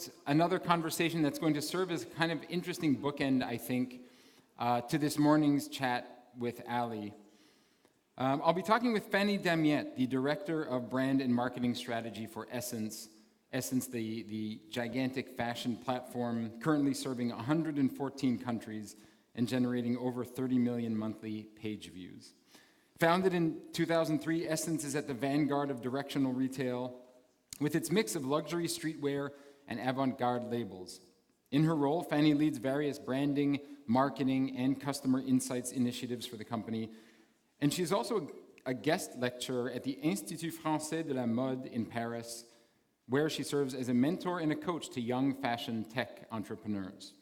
host another conversation that's going to serve as a kind of interesting bookend, I think, to this morning's chat with Ali. I'll be talking with Fanny Damiette, the Director of Brand and Marketing Strategy for SSENSE. SSENSE, the gigantic fashion platform currently serving 114 countries and generating over 30 million monthly page views. Founded in 2003, SSENSE is at the vanguard of directional retail with its mix of luxury streetwear and avant-garde labels. In her role, Fanny leads various branding, marketing, and customer insights initiatives for the company. And she's also a guest lecturer at the Institut Français de la Mode in Paris, where she serves as a mentor and a coach to young fashion tech entrepreneurs.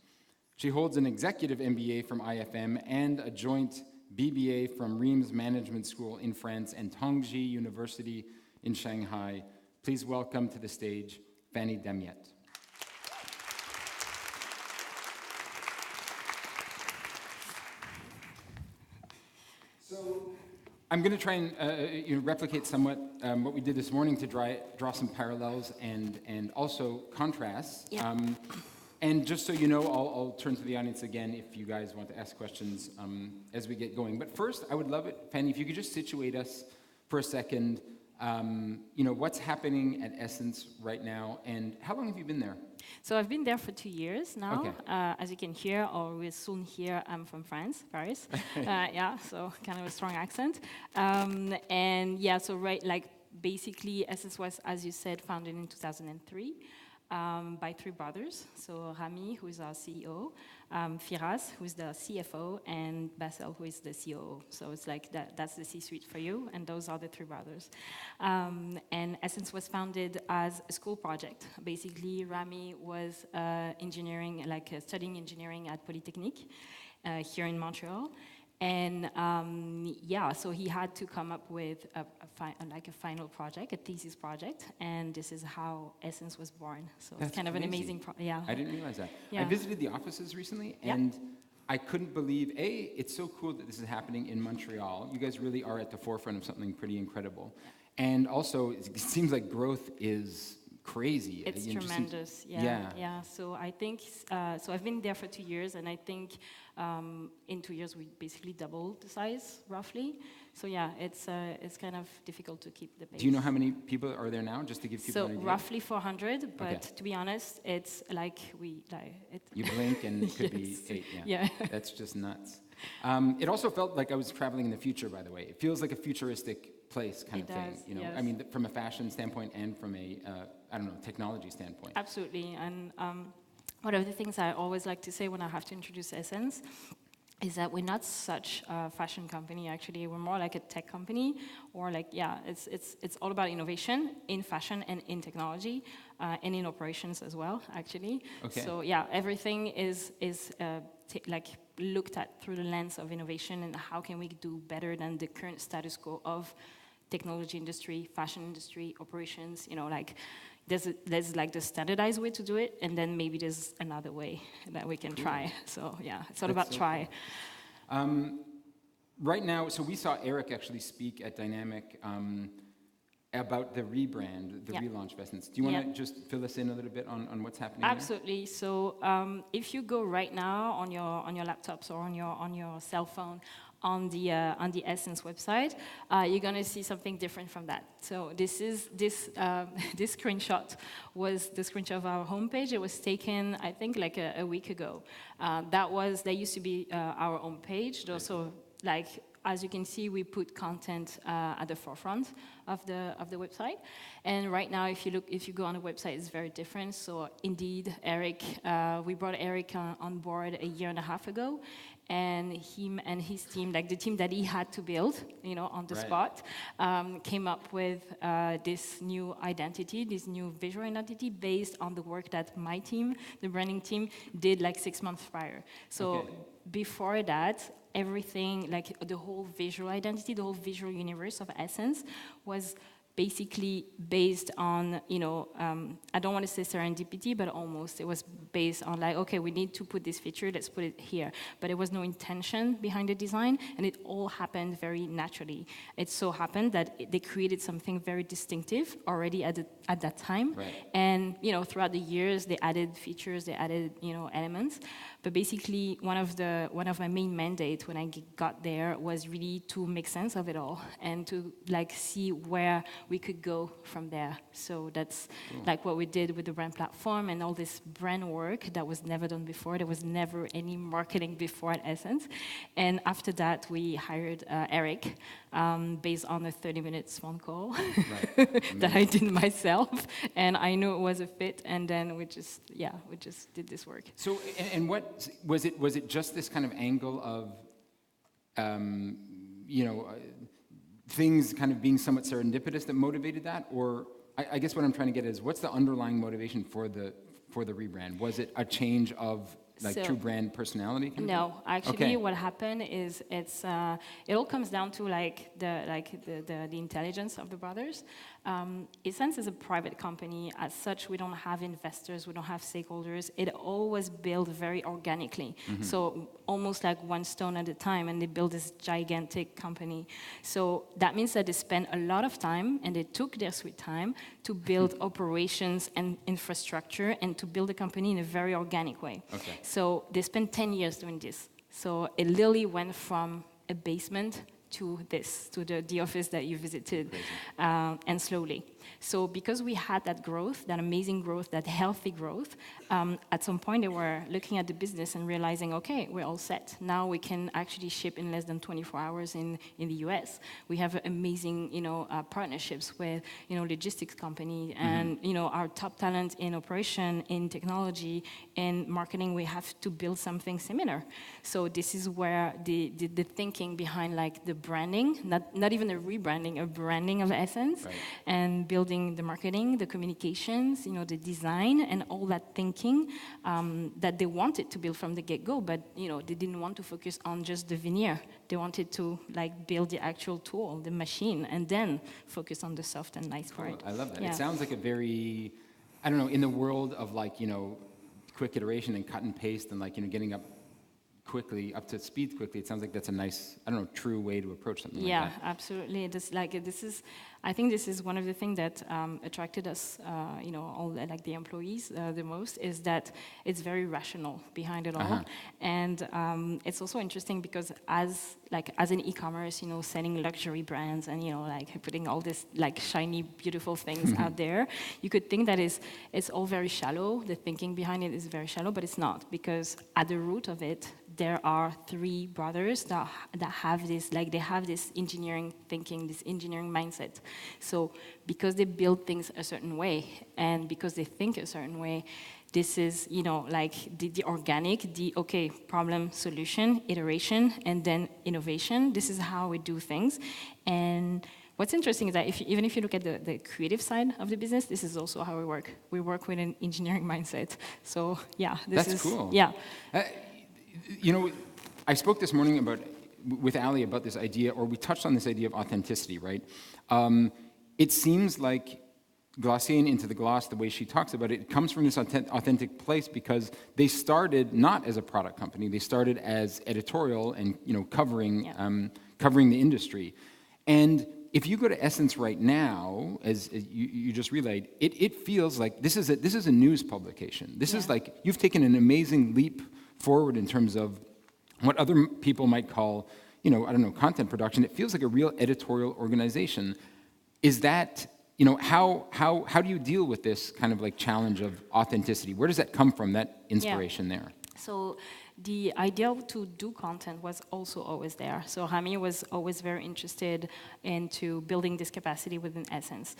She holds an Executive MBA from IFM and a joint BBA from Reims Management School in France and Tongji University in Shanghai. Please welcome to the stage Fanny Damiette. So I'm going to try and replicate somewhat what we did this morning to draw some parallels and also contrasts. Yeah. And just so you know, I'll turn to the audience again if you guys want to ask questions as we get going. But first, I would love it, Fanny, if you could just situate us for a second. What's happening at SSENSE right now, and how long have you been there? So I've been there for 2 years now. Okay. As you can hear, or will soon hear, I'm from France, Paris. So kind of a strong accent. Basically, SSENSE was, as you said, founded in 2003. By three brothers, so Rami, who is our CEO, Firas, who is the CFO, and Basel, who is the COO. So it's like that's the C-suite for you, and those are the three brothers. And SSENSE was founded as a school project. Basically, Rami was studying engineering at Polytechnique here in Montreal. And so he had to come up with a final project, a thesis project, and this is how SSENSE was born. So That's it's kind of an amazing, I didn't realize that. Yeah. I visited the offices recently, and I couldn't believe, it's so cool that this is happening in Montreal. You guys really are at the forefront of something pretty incredible. And also, it seems like growth is crazy. It's tremendous. Yeah. So I think, I've been there for 2 years, and I think in 2 years we basically doubled the size, roughly. So it's kind of difficult to keep the pace. Do you know how many people are there now, just to give people an idea? So roughly 400, but to be honest, it's like You blink and it could be 8, yeah. That's just nuts. It also felt like I was traveling in the future, by the way. It feels like a futuristic place kind of thing. Yes. I mean, from a fashion standpoint and from a, technology standpoint. Absolutely, and one of the things I always like to say when I have to introduce SSENSE is that we're not such a fashion company, actually. We're more like a tech company, or it's all about innovation in fashion and in technology, and in operations as well, actually. Okay. So everything is looked at through the lens of innovation and how can we do better than the current status quo of technology industry, fashion industry, operations, there's like the standardized way to do it, and then maybe there's another way that we can try. So it's all about try. Right now, so we saw Eric actually speak at Dynamic about the rebrand, the relaunch of SSENSE. Do you want to just fill us in a little bit on what's happening? Absolutely. There? So if you go right now on your laptops or on your cell phone on the SSENSE website, you're going to see something different from that. So this screenshot was the screenshot of our homepage. It was taken, I think, like a week ago. That used to be our homepage. Also, as you can see, we put content at the forefront of the website. And right now, if you go on the website, it's very different. So indeed, we brought Eric on board a year and a half ago. And him and his team, the team that he had to build, on the spot, came up with this new identity, this new visual identity based on the work that my team, the branding team, did 6 months prior. So before that, everything, the whole visual identity, the whole visual universe of SSENSE was basically based on, I don't want to say serendipity, but almost. It was based on like, okay, we need to put this feature, let's put it here. But there was no intention behind the design, and it all happened very naturally. It so happened that they created something very distinctive already at that time. Right. And, throughout the years, they added features, they added, elements. But basically, one of my main mandates when I got there was really to make sense of it all and to like see where we could go from there. So that's like what we did with the brand platform and all this brand work that was never done before. There was never any marketing before at Essence. And after that, we hired Eric based on a 30-minute phone call that I did myself. And I knew it was a fit. And then we just did this work. So, and what was it? Was it just this kind of angle of, things kind of being somewhat serendipitous that motivated that, or I guess what I'm trying to get is what's the underlying motivation for the rebrand? Was it a change of like true brand personality? No, actually, what happened is it all comes down to the intelligence of the brothers. SSENSE is a private company. As such, we don't have investors, we don't have stakeholders. It always built very organically. So almost like one stone at a time, and they built this gigantic company. So that means that they spent a lot of time, and they took their sweet time to build operations and infrastructure and to build a company in a very organic way. Okay. So they spent 10 years doing this. So it literally went from a basement to the office that you visited, and slowly. So because we had that growth, that amazing growth, that healthy growth, at some point they were looking at the business and realizing, okay, we're all set. Now we can actually ship in less than 24 hours in the US. We have amazing, partnerships with, logistics company and, our top talent in operation, in technology, in marketing. We have to build something similar. So this is where the thinking behind like the branding, not even a rebranding, a branding of Essence, and building the marketing, the communications, the design, and all that thinking that they wanted to build from the get-go, but they didn't want to focus on just the veneer. They wanted to like build the actual tool, the machine, and then focus on the soft and nice part. I love that. Yeah. It sounds like a very, I don't know, in the world of like, quick iteration and cut and paste and like, getting up to speed quickly, it sounds like that's a nice, true way to approach something like that. Yeah, absolutely. I think this is one of the things that attracted us, all like the employees the most, is that it's very rational behind it all. And it's also interesting because as an e-commerce, selling luxury brands and, like putting all this like shiny, beautiful things out there, you could think that it's all very shallow. The thinking behind it is very shallow, but it's not, because at the root of it, there are three brothers that have this, like they have this engineering thinking, this engineering mindset. So because they build things a certain way and because they think a certain way, this is, like the organic, problem, solution, iteration, and then innovation. This is how we do things. And what's interesting is that even if you look at the creative side of the business, this is also how we work. We work with an engineering mindset. So yeah, That's cool. Yeah. I spoke this morning with Ali about this idea, or we touched on this idea of authenticity, right? It seems like Glossier and Into the Gloss, the way she talks about it, it comes from this authentic place because they started not as a product company. They started as editorial and covering the industry. And if you go to Essence right now, as you just relayed, it feels like this is a news publication. This is like you've taken an amazing leap forward in terms of what other people might call, content production. It feels like a real editorial organization. Is that, how do you deal with this kind of like challenge of authenticity? Where does that come from, that inspiration there? So the idea to do content was also always there. So Rami was always very interested into building this capacity within Essence.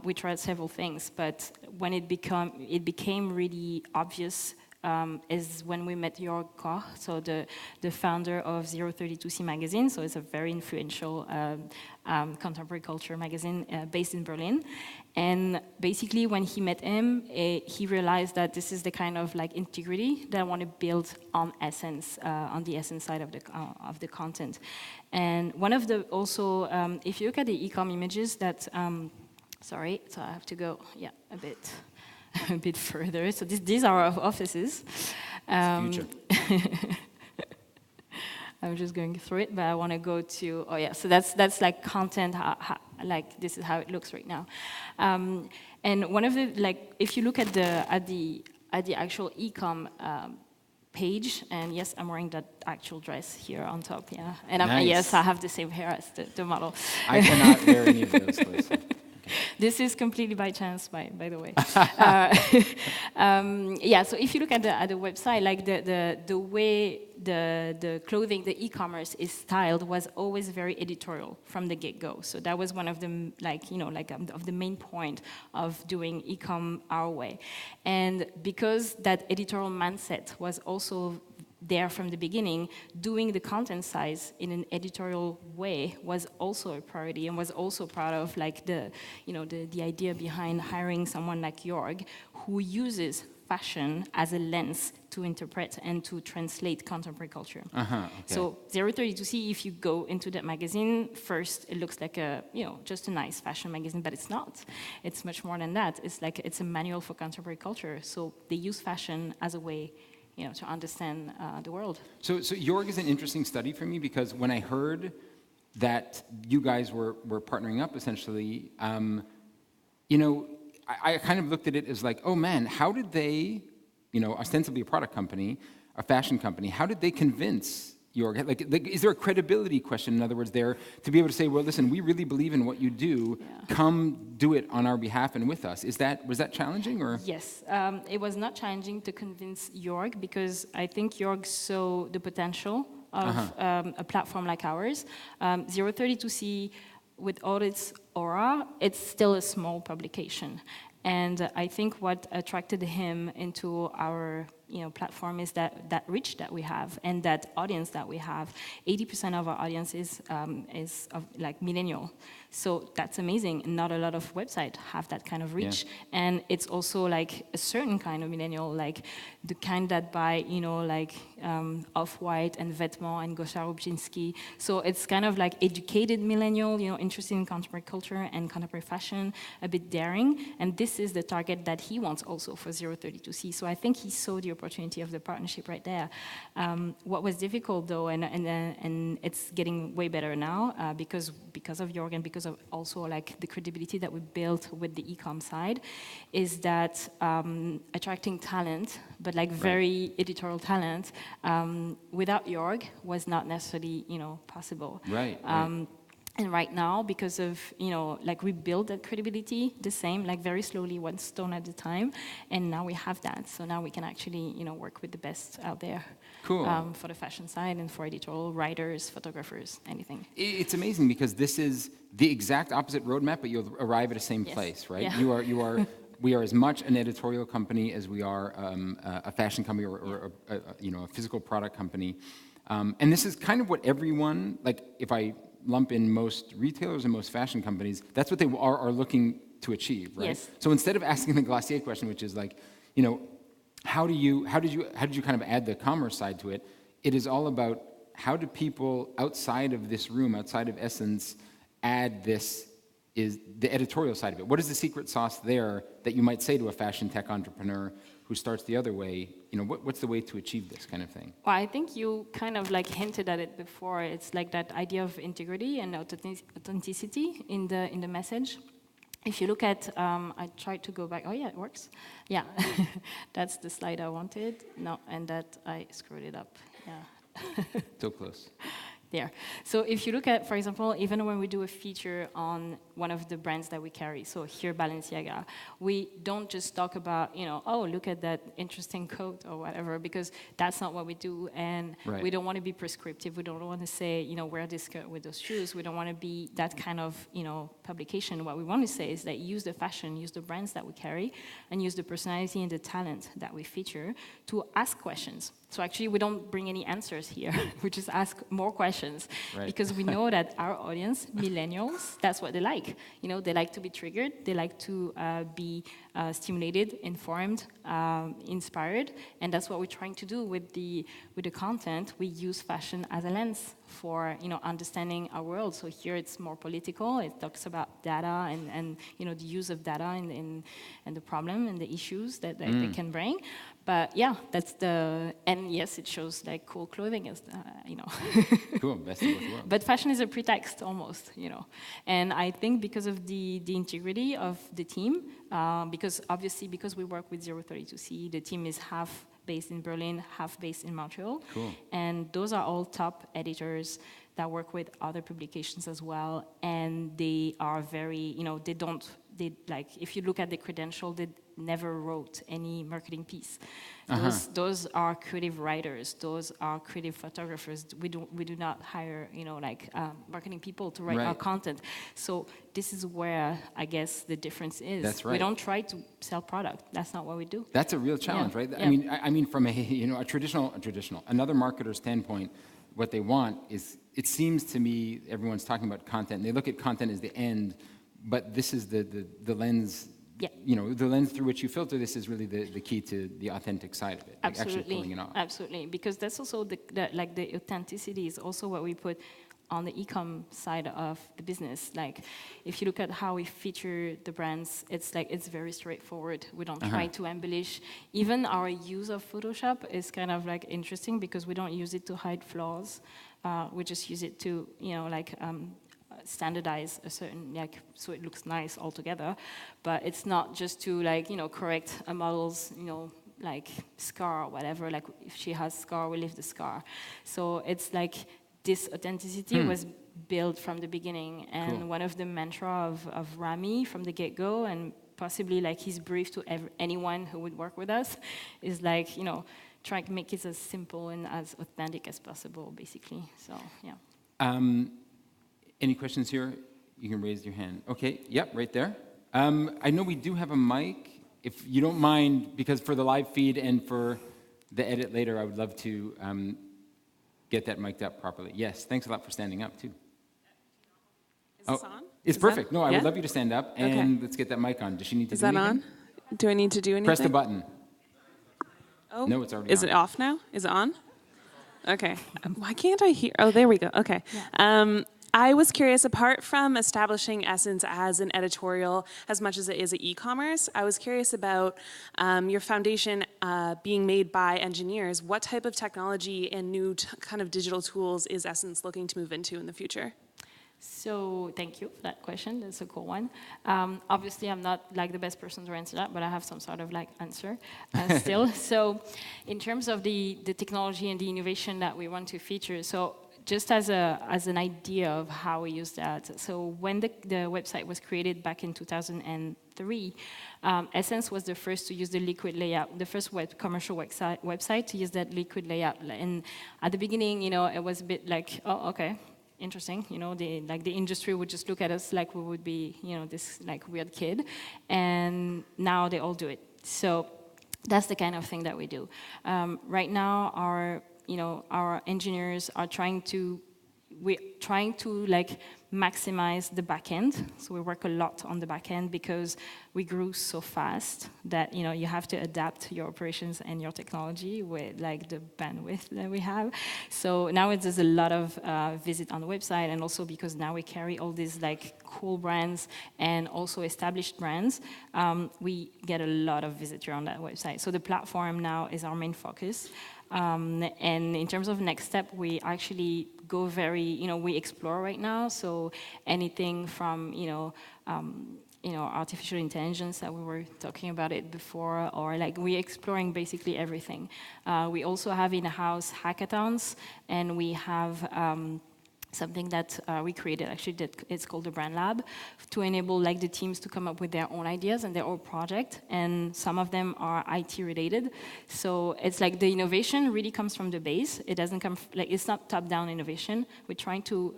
We tried several things, but when it became really obvious is when we met Jörg Koch, so the founder of 032C magazine. So it's a very influential contemporary culture magazine based in Berlin. And basically, when he met him, he realized that this is the kind of like integrity that I want to build on Essence, on the Essence side of the content. And one of the also, if you look at the e-com images that, sorry, so I have to go, yeah, a bit further. So these are our offices. Future. I'm just going through it, but I want to go to, oh yeah, so that's like content, like this is how it looks right now. And one of the, like, if you look at the actual e-com page, and yes, I'm wearing that actual dress here on top, yeah. And Nice. yes, I have the same hair as the model. I cannot wear any of those clothes. This is completely by chance, by the way. Yeah, so if you look at the website, like the way the clothing, the e-commerce is styled was always very editorial from the get-go. So that was one of the, like, you know, like of the main point of doing e-com our way. And because that editorial mindset was also there from the beginning, doing the content size in an editorial way was also a priority and was also part of like the, you know, the idea behind hiring someone like Jörg, who uses fashion as a lens to interpret and to translate contemporary culture. Okay. So 032C, if you go into that magazine, first it looks like a, you know, just a nice fashion magazine, but it's not. It's much more than that. It's like, it's a manual for contemporary culture. So they use fashion as a way, you know, to understand the world. So Jörg is an interesting study for me, because when I heard that you guys were partnering up, essentially, you know, I kind of looked at it as like, oh man, how did they, you know, ostensibly a product company, a fashion company, how did they convince Jörg? Like, is there a credibility question, in other words, there, to be able to say, well, listen, we really believe in what you do, come do it on our behalf and with us. Was that challenging, or? Yes, it was not challenging to convince Jörg, because I think Jörg saw the potential of a platform like ours. 032C, with all its aura, it's still a small publication. And I think what attracted him into our, you know, platform is that reach that we have and that audience that we have. 80% of our audience is of like millennial. So that's amazing. Not a lot of websites have that kind of reach. Yeah. And it's also like a certain kind of millennial, like the kind that buy, you know, like Off-White and Vêtements and Gosha Rubczynski. So it's kind of like educated millennial, you know, interested in contemporary culture and contemporary fashion, a bit daring. And this is the target that he wants also for 032C. So I think he saw the opportunity of the partnership right there. What was difficult though, and it's getting way better now, because of Jörg and because of also like the credibility that we built with the e-com side, is that attracting talent, but like very editorial talent, without Jörg was not necessarily, you know, possible. Right. And right now, because of, you know, like we build that credibility the same, like very slowly, one stone at a time, and now we have that. So now we can actually, you know, work with the best out there. Cool. For the fashion side and for editorial writers, photographers, anything. It's amazing, because this is the exact opposite roadmap, but you'll arrive at the same place, right? Yeah. We are as much an editorial company as we are a fashion company or you know, a physical product company. And this is kind of what everyone, like if I lump in most retailers and most fashion companies, that's what they are looking to achieve, right? Yes. So instead of asking the Glacier question, which is like, you know, how did you kind of add the commerce side to it? It is all about how do people outside of this room, outside of Essence, add this, is the editorial side of it. What is the secret sauce there that you might say to a fashion tech entrepreneur who starts the other way? You know, what's the way to achieve this kind of thing? Well, I think you kind of like hinted at it before. It's like that idea of integrity and authenticity in the message. If you look at, I tried to go back. Oh yeah, it works. Yeah, that's the slide I wanted. No, and that I screwed it up. Yeah. So close. there. So if you look at, for example, even when we do a feature on one of the brands that we carry, so here Balenciaga, we don't just talk about, oh, look at that interesting coat or whatever, because that's not what we do, and we don't want to be prescriptive. We don't want to say, wear this skirt with those shoes. We don't want to be that kind of, publication. What we want to say is that use the fashion, use the brands that we carry, and use the personality and the talent that we feature to ask questions. So actually, we don't bring any answers here. We just ask more questions, because we know that our audience, millennials, that's what they like. They like to be triggered. They like to be stimulated, informed, inspired, and that's what we're trying to do with the content. We use fashion as a lens for understanding our world. So here it's more political. It talks about data and the use of data and the problem and the issues that they can bring. But yeah, and yes, it shows like cool clothing, as Cool, best of both worlds. But fashion is a pretext almost, And I think because of the integrity of the team, because we work with 032C, the team is half based in Berlin, half based in Montreal. Cool. And those are all top editors that work with other publications as well. And they are very, if you look at the credential, they never wrote any marketing piece. Those are creative writers. Those are creative photographers. We do not hire, marketing people to write our content. So this is where I guess the difference is. That's right. We don't try to sell product. That's not what we do. That's a real challenge, right? Yeah. I mean, from another marketer standpoint, what they want is, it seems to me, everyone's talking about content. And they look at content as the end, but this is the lens. Yeah. The lens through which you filter this is really the key to the authentic side of it. Like Absolutely, actually pulling it off. Absolutely, because that's also the authenticity is also what we put on the e-com side of the business. Like, if you look at how we feature the brands, it's very straightforward. We don't try to embellish. Even our use of Photoshop is kind of like interesting, because we don't use it to hide flaws. We just use it to, standardize a certain, so it looks nice altogether, but it's not just to correct a model's, scar or whatever. Like, if she has scar, we leave the scar. So it's like this authenticity was built from the beginning, and one of the mantra of Rami from the get-go, and possibly his brief to anyone who would work with us, is try to make it as simple and as authentic as possible, basically. So yeah. Any questions here? You can raise your hand. Okay, yep, right there. I know we do have a mic. If you don't mind, because for the live feed and for the edit later, I would love to get that mic'd up properly. Yes, thanks a lot for standing up, too. Is this on? It's perfect. I would love you to stand up, and let's get that mic on. Does she need to do anything? Is that on? Do I need to do anything? Press the button. Oh, no, it's already on. Is it off now? Is it on? Okay. Why can't I hear? Oh, there we go. Okay. Yeah. I was curious, apart from establishing SSENSE as an editorial as much as it is an e-commerce, I was curious about your foundation being made by engineers. What type of technology and new kind of digital tools is SSENSE looking to move into in the future? So thank you for that question. That's a cool one. Obviously, I'm not the best person to answer that, but I have some sort of answer still. So in terms of the technology and the innovation that we want to feature, so just as an idea of how we use that. So when the website was created back in 2003, SSENSE was the first to use the liquid layout, the first commercial website to use that liquid layout. And at the beginning, it was a bit oh, okay, interesting. The industry would just look at us like we would be, this weird kid. And now they all do it. So that's the kind of thing that we do. Right now, our engineers are trying to maximize the back end. So we work a lot on the back end, because we grew so fast that you have to adapt your operations and your technology with the bandwidth that we have. So now there's a lot of visit on the website, and also because now we carry all these cool brands and also established brands, we get a lot of visitor on that website. So the platform now is our main focus. And in terms of next step, we actually go we explore right now. So anything from, artificial intelligence that we were talking about it before, or we're exploring basically everything. We also have in-house hackathons, and we have something that we created, actually, that it's called the Brand Lab, to enable like the teams to come up with their own ideas and their own project, and some of them are IT related. So it's like the innovation really comes from the base. It doesn't come, like it's not top-down innovation. We're trying to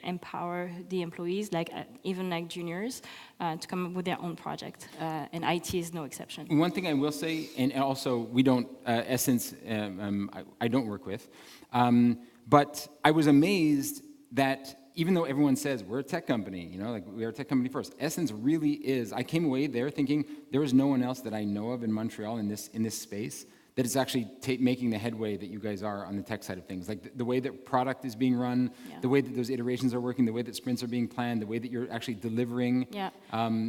empower the employees, like even like juniors, to come up with their own project, and IT is no exception. One thing I will say, and also we don't, Essence, I don't work with, but I was amazed that even though everyone says we're a tech company, you know, like we are a tech company first, Essence really is. I came away there thinking there is no one else that I know of in Montreal in this space that is actually making the headway that you guys are on the tech side of things. Like the way that product is being run, the way that those iterations are working, the way that sprints are being planned, the way that you're actually delivering,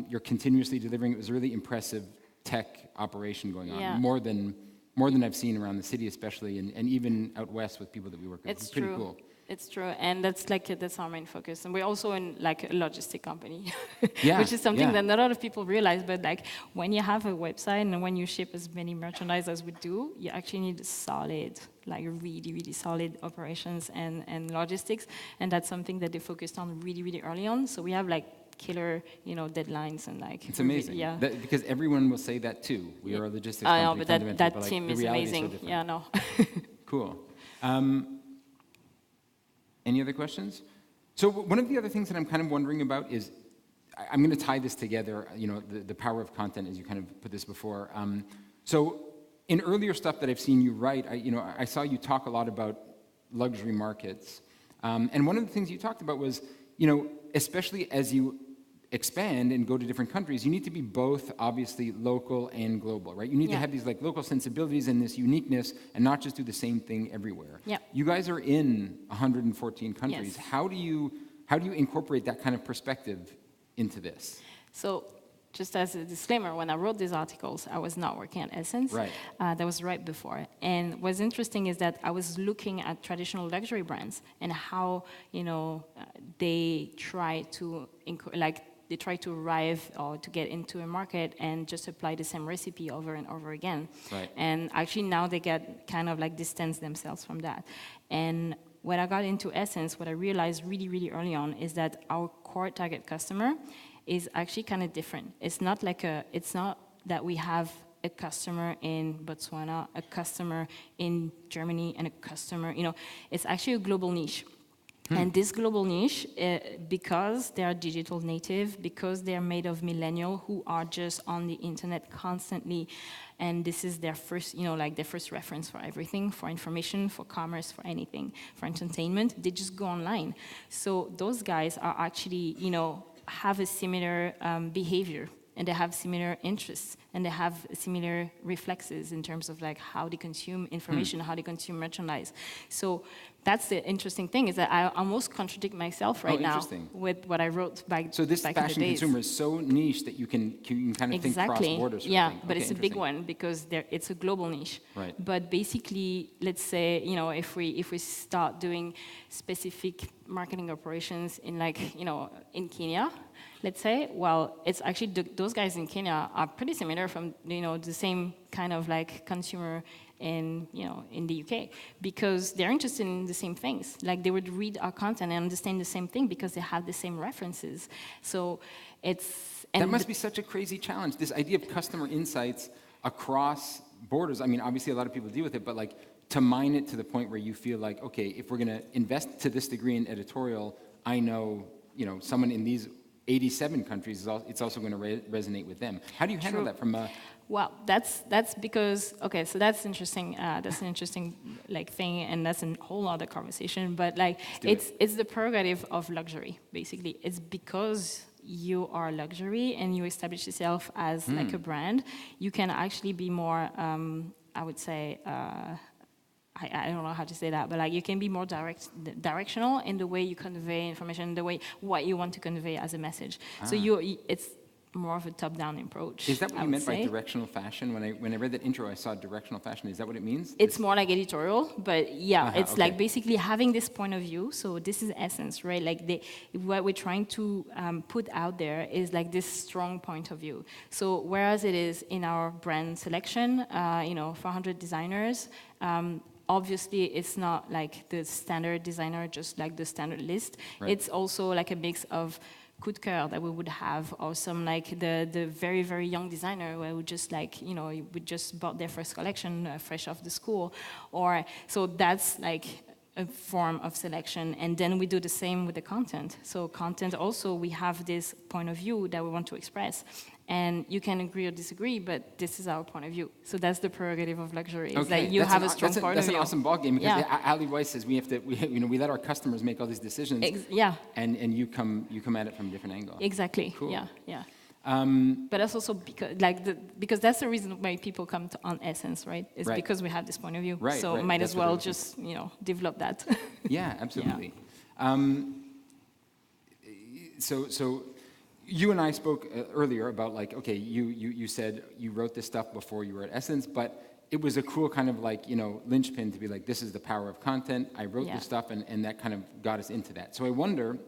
you're continuously delivering. It was a really impressive tech operation going on, more than I've seen around the city, especially, and even out west with people that we work with. It's pretty cool. It's true, and that's our main focus. And we're also in like a logistic company, yeah, which is something that not a lot of people realize. But like when you have a website and when you ship as many merchandise as we do, you actually need solid, like really, really solid operations and logistics. And that's something that they focused on really, really early on. So we have like killer, you know, deadlines and like. It's amazing. Because everyone will say that too. We are a logistics company. I know, but that team is amazing. So yeah, no. Cool. Any other questions? So one of the other things that I'm kind of wondering about is, I'm going to tie this together, you know, the power of content, as you kind of put this before. So in earlier stuff that I've seen you write, I saw you talk a lot about luxury markets. And one of the things you talked about was, you know, especially as you expand and go to different countries, you need to be both obviously local and global, right? You need to have these like local sensibilities and this uniqueness and not just do the same thing everywhere. You guys are in 114 countries. Yes. How do you incorporate that kind of perspective into this? So just as a disclaimer, when I wrote these articles, I was not working at Essence. Right. That was right before. And what's interesting is that I was looking at traditional luxury brands and how, you know, they try to arrive or to get into a market and just apply the same recipe over and over again. Right. And actually now they get kind of like distance themselves from that. And when I got into Essence, what I realized really, really early on is that our core target customer is actually kind of different. It's not that we have a customer in Botswana, a customer in Germany, and a customer, you know, it's actually a global niche. And this global niche, because they are digital native, because they're made of millennials who are just on the internet constantly, and this is their first, you know, like their first reference for everything, for information, for commerce, for anything, for entertainment, they just go online. So those guys are actually, you know, have a similar behavior, and they have similar interests, and they have similar reflexes in terms of like how they consume information, how they consume merchandise. So that's the interesting thing, is that I almost contradict myself right now with what I wrote back. So this back fashion in the days. consumer is so niche that you can kind of think cross borders. Yeah, but it's a big one because it's a global niche. Right. But basically, let's say, you know, if we start doing specific marketing operations in, like, you know, in Kenya, let's say, well, it's actually those guys in Kenya are pretty similar from, you know, the same kind of like consumer in, you know, in the UK, because they're interested in the same things. Like they would read our content and understand the same thing because they have the same references. So it's... That must be such a crazy challenge, this idea of customer insights across borders. I mean, obviously a lot of people deal with it, but like to mine it to the point where you feel like, okay, if we're gonna invest to this degree in editorial, I know, you know, someone in these 87 countries, it's also going to resonate with them. How do you handle that from a... Well, that's because, okay, so that's interesting. That's an interesting like thing, and that's a whole other conversation. But like, it's the prerogative of luxury, basically. It's because you are luxury and you establish yourself as like a brand, you can actually be more, I would say, I don't know how to say that, but like you can be more directional in the way you convey information, the way what you want to convey as a message. So it's more of a top-down approach. Is that what you meant by directional fashion? When I read that intro, I saw directional fashion. Is that what it means? It's more like editorial, but yeah, it's like basically having this point of view. So this is essence, right? Like what we're trying to put out there is like this strong point of view. So whereas it is in our brand selection, 400 designers, obviously, it's not like the standard designer, just like the standard list. Right. It's also like a mix of coup de cœur that we would have, or some like the very, very young designer who would just like, you know, would just bought their first collection fresh off the school. Or, so that's like a form of selection. And then we do the same with the content. So content also, we have this point of view that we want to express. And you can agree or disagree, but this is our point of view. So that's the prerogative of luxury. Is that you have a strong point of view. That's an awesome ballgame, because Yeah. Ali Weiss says we let our customers make all these decisions. Yeah, And you come at it from a different angle. exactly. Cool. Yeah. But that's also because that's the reason why people come on Essence, right? It's Right. because we have this point of view. Right, So right. might That's as what well they're just develop that. Yeah, absolutely. So you and I spoke earlier about like, okay, you said you wrote this stuff before you were at Essence, but it was a cool kind of like, linchpin to be like, this is the power of content. I wrote this stuff, and that kind of got us into that. So I wonder,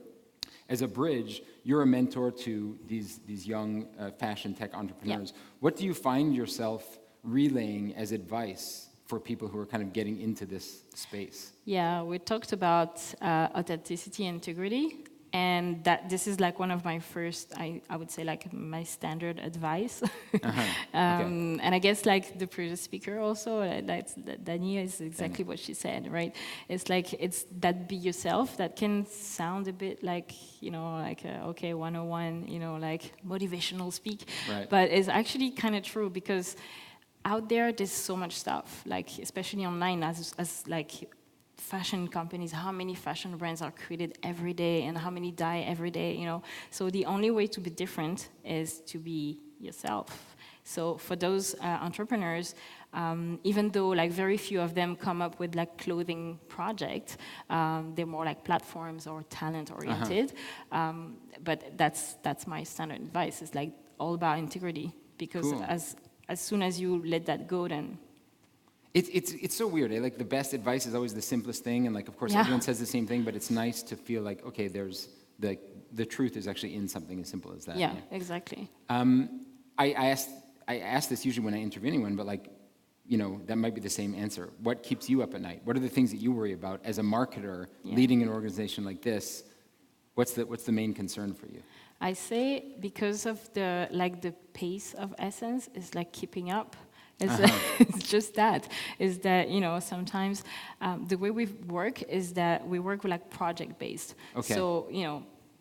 as a bridge, you're a mentor to these young fashion tech entrepreneurs. What do you find yourself relaying as advice for people who are kind of getting into this space? Yeah, we talked about authenticity and integrity, and that this is like one of my first, I would say like my standard advice. Okay. And I guess like the previous speaker also, Dani is exactly what she said, right? It's like, it's that be yourself that can sound a bit like, okay, 101, like motivational speak. Right. But it's actually kind of true, because out there's so much stuff, like especially online, as like fashion companies, how many fashion brands are created every day and how many die every day, So the only way to be different is to be yourself. So for those entrepreneurs, even though like very few of them come up with like clothing project, they're more like platforms or talent oriented. But that's my standard advice. It's like all about integrity, because Cool. as soon as you let that go, then It's so weird. Like the best advice is always the simplest thing, and like of course everyone says the same thing, but it's nice to feel like, okay, there's the truth is actually in something as simple as that. yeah. Exactly. I ask this usually when I interview anyone, but like, that might be the same answer. What keeps you up at night? What are the things that you worry about as a marketer leading an organization like this? What's the main concern for you? I say because of the pace of Essence is like keeping up. It's just that. Is that, sometimes the way we work is that we work with like project-based. Okay. So,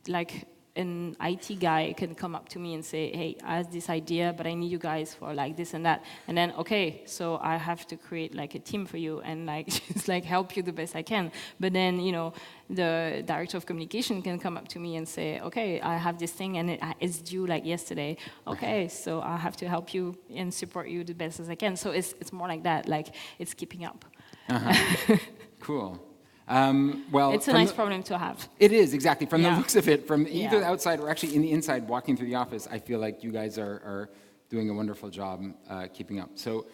like an IT guy can come up to me and say, hey, I have this idea, but I need you guys for like this and that. And then, okay, so I have to create like a team for you and like just like help you the best I can. But then, the director of communication can come up to me and say, okay, I have this thing and it's due like yesterday. Okay, so I have to help you and support you the best as I can. So it's more like that, like it's keeping up. Cool. Well, it's a nice problem to have. It is, exactly. From the looks of it, from either Yeah. the outside or actually in the inside, walking through the office, I feel like you guys are doing a wonderful job keeping up. So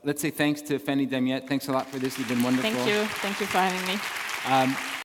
let's say thanks to Fanny Damiette. Thanks a lot for this. You've been wonderful. Thank you. Thank you for having me.